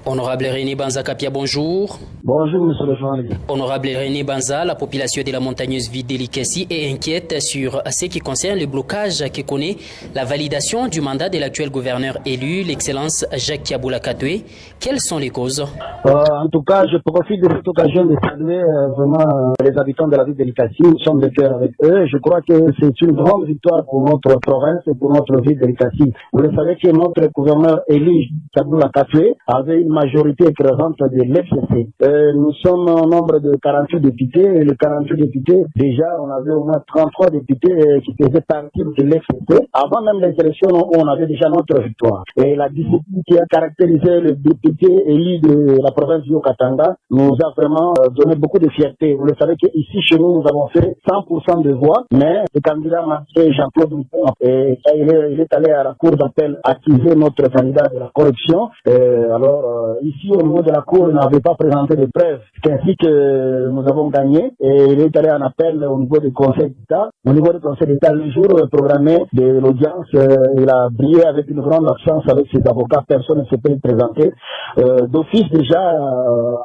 Honorable René Banza Kapia, bonjour. Bonjour, monsieur le journaliste. Honorable René Banza, la population de la montagneuse ville d'Elikessi est inquiète sur ce qui concerne le blocage que connaît la validation du mandat de l'actuel gouverneur élu, l'excellence Jacques Kiaboula Katoué. Quelles sont les causes? En tout cas, je profite de cette occasion de saluer vraiment les habitants de la ville d'Elikessi. Nous sommes de cœur avec eux. Je crois que c'est une grande victoire pour notre province et pour notre ville d'Elikessi. Vous le savez que notre gouverneur élu, Kiaboula Katoué, avait une majorité écrasante de l'FCC. Nous sommes au nombre de 48 députés et les 48 députés, déjà on avait au moins 33 députés qui faisaient partie de l'FCC. Avant même les élections, on avait déjà notre victoire. Et la discipline qui a caractérisé le député élu de la province du Haut-Katanga nous a vraiment donné beaucoup de fierté. Vous le savez qu'ici chez nous, nous avons fait 100% de voix, mais le candidat marqué Jean-Claude Mouton, et il est allé à la cour d'appel accuser notre candidat de la corruption. Alors ici au niveau de la cour, il n'avait pas présenté de preuves. C'est ainsi que nous avons gagné et il est allé en appel au niveau du Conseil d'État. Au niveau du Conseil d'État, le jour programmé de l'audience, il a brillé avec une grande absence avec ses avocats. Personne ne s'est pu présenter. D'office déjà,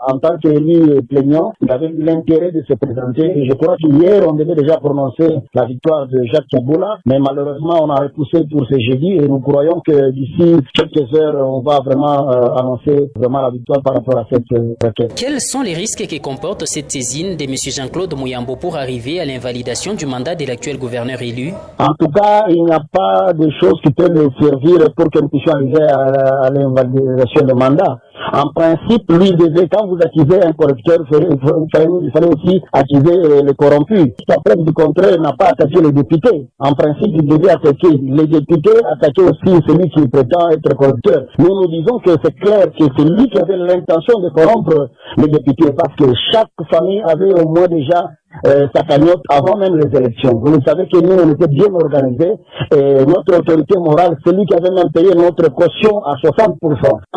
en tant qu'élu plaignant, il avait l'intérêt de se présenter. Et je crois qu'hier, on devait déjà prononcer la victoire de Jacques Kiaboula, mais malheureusement, on a repoussé pour ce jeudi et nous croyons que d'ici quelques heures, on va vraiment annoncer vraiment la victoire par rapport à cette requête. Quels sont les risques que comporte cette saisine de M. Jean-Claude Mouyambo pour arriver à l'invalidation du mandat de l'actuel gouverneur élu? En tout cas, il n'y a pas de choses qui peuvent servir pour que nous puissions arriver à l'invalidation du mandat. En principe, lui devait, quand vous accusez un corrupteur, il fallait aussi accuser les corrompus. La preuve du contraire, il n'a pas attaqué les députés. En principe, il devait attaquer les députés, attaquer aussi celui qui prétend être corrupteur. Nous disons que c'est clair que c'est lui qui avait l'intention de corrompre les députés parce que chaque famille avait au moins déjà sa cagnotte avant même les élections. Vous savez que nous, on était bien organisés et notre autorité morale, c'est lui qui avait même payé notre caution à 60%.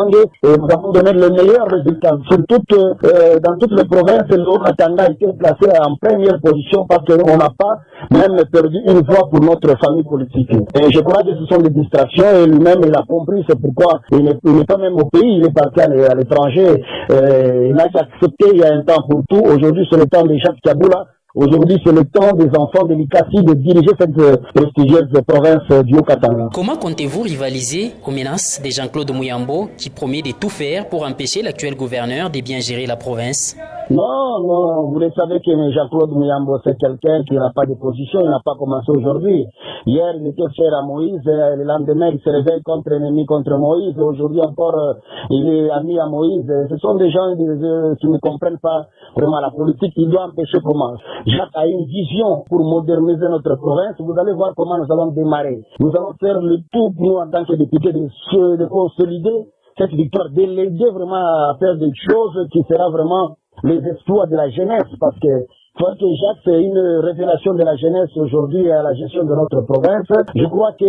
Et nous avons donné le meilleur résultat. Dans toutes les provinces, le Haut-Katanga a été placé en première position parce qu'on n'a pas même perdu une voix pour notre famille politique. Et je crois que ce sont des distractions et lui-même, il a compris, c'est pourquoi il n'est pas même au pays, il est parti à l'étranger. Il a accepté il y a un temps pour tout. Aujourd'hui, c'est le temps de Jacques Kiaboula. Aujourd'hui, c'est le temps des enfants d'Elikessi de diriger cette prestigieuse province du Haut-Katanga. Comment comptez-vous rivaliser aux menaces de Jean-Claude Mouyambo qui promet de tout faire pour empêcher l'actuel gouverneur de bien gérer la province? Non, vous le savez que Jean-Claude Mouyambo, c'est quelqu'un qui n'a pas de position, il n'a pas commencé aujourd'hui. Hier, il était cher à Moïse, le lendemain, il se réveille contre l'ennemi, contre Moïse. Aujourd'hui encore, il est ami à Moïse. Ce sont des gens qui ne comprennent pas vraiment la politique. Il doit empêcher comment. Jacques a une vision pour moderniser notre province. Vous allez voir comment nous allons démarrer. Nous allons faire le tout, nous, en tant que députés, de consolider cette victoire, de l'aider vraiment à faire des choses qui sera vraiment les exploits de la jeunesse, parce que Jacques, c'est une révélation de la jeunesse aujourd'hui à la gestion de notre province. Je crois que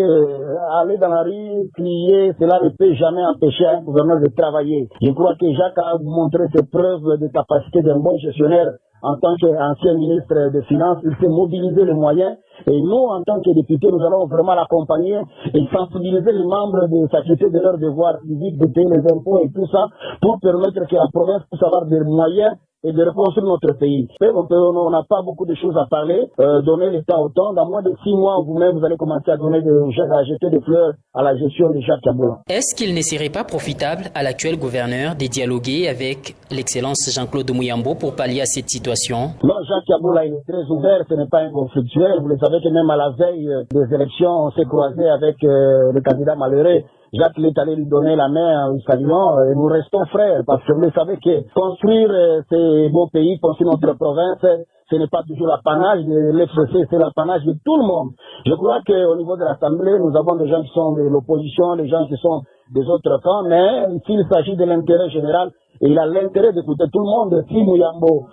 aller dans la rue, crier, cela ne peut jamais empêcher un gouverneur de travailler. Je crois que Jacques a montré ses preuves de capacité d'un bon gestionnaire. En tant qu'ancien ministre des Finances, il s'est mobilisé les moyens. Et nous, en tant que députés, nous allons vraiment l'accompagner et sensibiliser les membres de s'acquitter de leurs devoirs civiques, de payer les impôts et tout ça, pour permettre que la province puisse avoir des moyens et de reconstruire notre pays. On n'a pas beaucoup de choses à parler, donner le temps au temps. Dans moins de 6 mois, vous-même, vous allez commencer à jeter des fleurs à la gestion de Jacques Kiaboula. Est-ce qu'il ne serait pas profitable à l'actuel gouverneur de dialoguer avec l'excellence Jean-Claude Mouyambo pour pallier à cette situation? Non, Jacques Kiaboula, il est très ouvert, ce n'est pas un conflictuel. Vous le savez que même à la veille des élections, on s'est croisé avec le candidat malheureux. Jacques est allé lui donner la main en lui saluant et nous restons frères parce que vous le savez que construire ces beaux pays, construire notre province, ce n'est pas toujours l'apanage de l'FCC, c'est l'apanage de tout le monde. Je crois qu'au niveau de l'Assemblée, nous avons des gens qui sont de l'opposition, des gens qui sont des autres camps, mais s'il s'agit de l'intérêt général, il a l'intérêt d'écouter tout le monde. Si Mouyambo,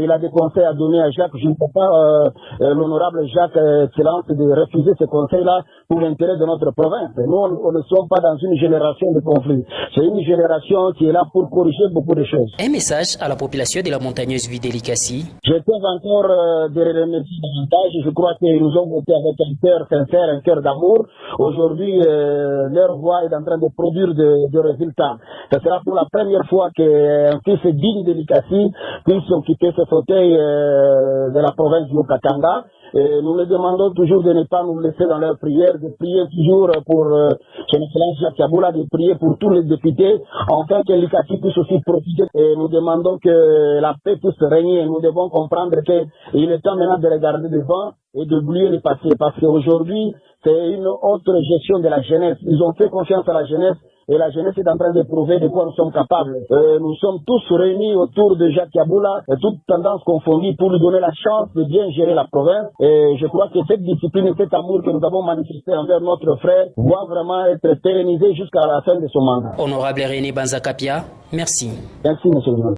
il a des conseils à donner à Jacques, je ne peux pas, l'honorable Jacques Excellence, de refuser ces conseils-là pour l'intérêt de notre province. Nous, on ne sommes pas dans une génération de conflits. C'est une génération qui est là pour corriger beaucoup de choses. Un message à la population de la montagneuse Vidélicassi. Je peux encore de les remercier davantage. Je crois qu'ils nous ont voté avec un cœur sincère, un cœur d'amour. Aujourd'hui, leur voix est en train de produire des résultats. Ce sera pour la première fois qu'un fils digne de Likassi puisse occuper ce fauteuil de la province du Katanga. Et nous les demandons toujours de ne pas nous laisser dans leurs prières, de prier toujours pour son excellence Jacques Yabula, de prier pour tous les députés, afin que Likassi puisse aussi profiter. Et nous demandons que la paix puisse régner. Nous devons comprendre qu'il est temps maintenant de regarder devant et d'oublier le passé. Parce qu'aujourd'hui, c'est une autre gestion de la jeunesse. Ils ont fait confiance à la jeunesse. Et la jeunesse est en train de prouver de quoi nous sommes capables. Nous sommes tous réunis autour de Jacques Yabula, toutes tendances confondues, pour lui donner la chance de bien gérer la province. Et je crois que cette discipline et cet amour que nous avons manifesté envers notre frère doit vraiment être pérennisé jusqu'à la fin de son mandat. Honorable René Banzakapia, merci. Merci, monsieur le ministre.